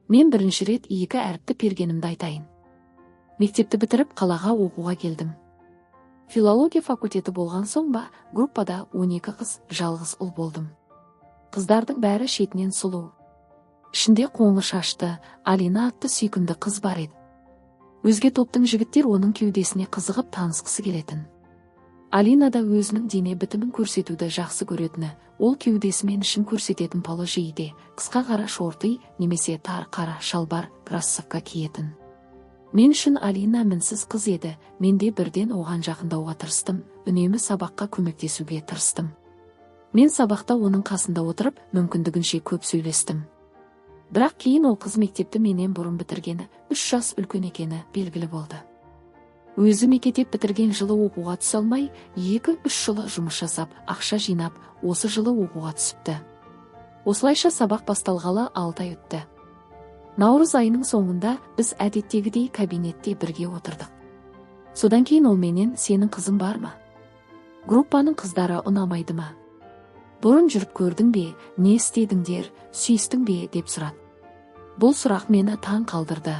Мен бірінші рет екі әріпті пергенімді айтайын. Мектепті бітіріп қалаға оқуға келдім. Филология факультеті болған соң ба, группада 12 қыз, жалғыз ұл болдым. Қыздардың бәрі шетінен сұлу. Ішінде қоңыр шашты, Алина атты сүйкімді қыз бар еді. Өзге топтың жігіттер оның кеудесіне қызығып танысқысы келетін. Алина да өзінің дене бітімін көрсетуді жақсы көретіні, ол кеудесімен ішін көрсететін положиде, қысқа қара шорты немесе тар қара шалбар, кроссовка киетін. Мен үшін Алина мінсіз қыз еді, мен де бірден оған жақындауға тырыстым, үнемі сабаққа көмектесуге тырыстым. Мен сабақта оның қасында отырып, мүмкіндігінше көп сөйлестім. Бірақ кейін ол қыз мектепті менен бұрын бітіргені, 3 жас үлкен екені белгілі болды. Өзі мектеп бітірген жылы оқуға түсе алмай, 2-3 жылы жұмыс жасап, ақша жинап, осы жылы оқуға түсіпті. Осылайша сабақ басталғалы 6 ай өтті. Наурыз айының соңында біз әдеттегідей кабинетте бірге отырдық. Содан кейін ол менен «Сенің қызың бар ма? Группаның қыздары ұнамайды ма? Бұрын жүріп көрдің бе, не істедіңдер, сүйістің бе?» деп сұрады. Бұл сұрақ мені таң қалдырды.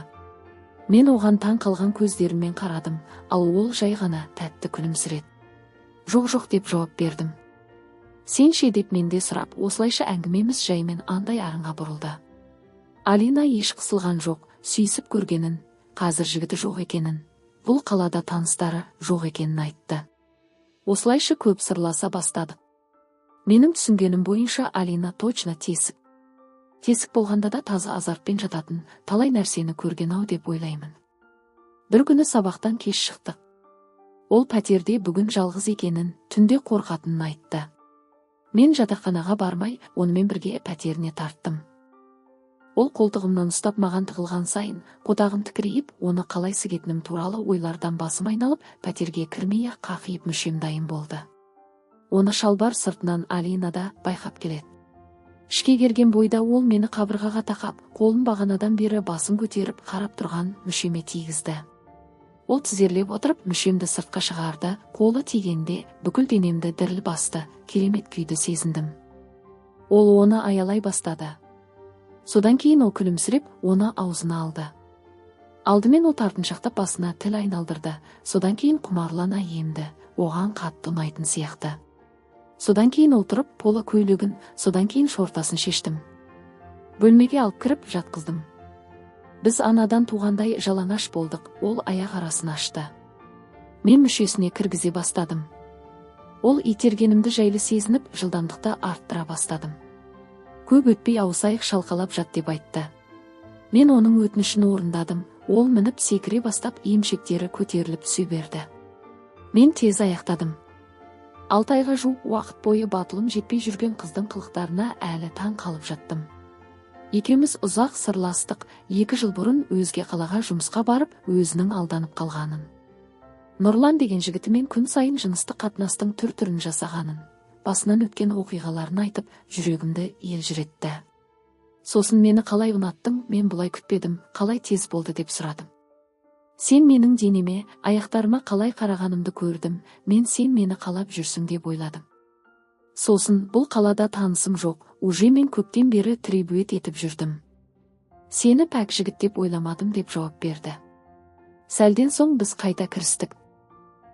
Мен оған таң қалған көздеріммен қарадым, ал ол жай ғана тәтті күлімсіреді. Жоқ деп жауап бердім. Сен ше деп менде сұрап, осылайша әңгімеміз жаймен андай арыңға бұрылды. Алина еш қысылған жоқ, сүйісіп көргенін, қазір жігіті жоқ екенін, бұл қалада таныстары жоқ екенін айтты. Осылайша көп сырласа бастады. Менің түсінгенім бойынша Алина точно тесік. Тесік болғанда да таза азартпен жататын, талай нәрсені көрген-ау деп ойлаймын. Бір күні сабақтан кеш шықтық. Ол пәтерде бүгін жалғыз екенін, түнде қорқатынын айтты. Мен жатақханаға бармай, онымен бірге пәтеріне тарттым. Ол қолтығымнан ұстап маған тығылған сайын, қотағым тікірейіп, оны қалай сігетінім туралы ойлардан басым айналып, пәтерге кірмей-ақ қақиып мүшем дайын болды. Оны шалбар сыртынан Алина да байқап келеді. Ішке келген бойда ол мені қабырғаға тақап, қолын бағанадан бері басын көтеріп қарап тұрған мүшеме тигізді. Ол тізерлеп отырып, мүшемді сыртқа шығарды, қолы тигенде бүкіл денемді діріл басты, керемет күйді сезіндім. Ол оны аялай бастады. Содан кейін ол күлімсіреп, оны аузына алды. Алдымен ол тартыншақтап басына тіл айналдырды, содан кейін құмарлана емді, оған қатты ұнайтын сияқты. Содан кейін ол тұрып, поло көйлегін, содан кейін шортасын шештім. Бөлмеге алып кіріп жатқыздым. Біз анадан туғандай жалаңаш болдық, ол аяқ арасын ашты. Мен мүшесіне кіргізе бастадым. Ол itергенімді жайлы сезініп, жылдамдықты арттыра бастадым. Көп өтпей аусайық шалқалап жат деп айтты. Мен оның өтінішін орындадым, ол мініп секіре бастап, емшектері көтеріліп түсе берді. Мен тез аяқтадым. 6 айға жуық уақыт бойы батылым жетпей жүрген қыздың қылықтарына әлі таң қалып жаттым. Екеуміз ұзақ сырластық, 2 жыл бұрын өзге қалаға жұмысқа барып, өзінің алданып қалғанын. Нұрлан деген жігітімен күн сайын жыныстық қатынастың түр-түрін жасағанын, басынан өткен оқиғаларын айтып, жүрегімді елжіретті. Сосын мені қалай ұнаттың, мен бұлай күтпедім, қалай тез болды деп сұрадым. Сен менің денеме, аяқтарыма қалай қарағанымды көрдім, мен сен мені қалап жүрсің деп ойладым. Сосын бұл қалада танысым жоқ, уже мен көптен бері трибует етіп жүрдім. Сені пәк жігіт деп ойламадым деп жауап берді. Сәлден соң біз қайта кірістік.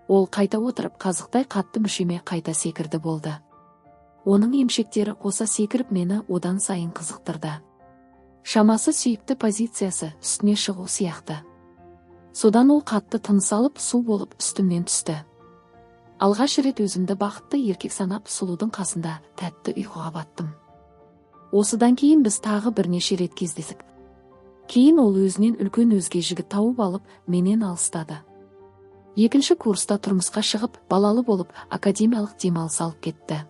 Ол қайта отырып, қазықтай қатты мүшеме қайта секірді болды. Оның емшектері қоса секіріп мені одан сайын қызықтырды. Шамасы сүйікті позициясы үстіне шығу сияқты. Содан ол қатты тыныс алып, су болып үстімнен түсті. Алғаш рет өзімді бақытты еркек санап, сұлудың қасында тәтті ұйқыға баттым. Осыдан кейін біз тағы бірнеше рет кездесік. Кейін ол өзінен үлкен өзге жігіт тауып алып, менен алыстады. 2-ші курста тұрмысқа шығып, балалы болып, академиялық демалыс алып кетті.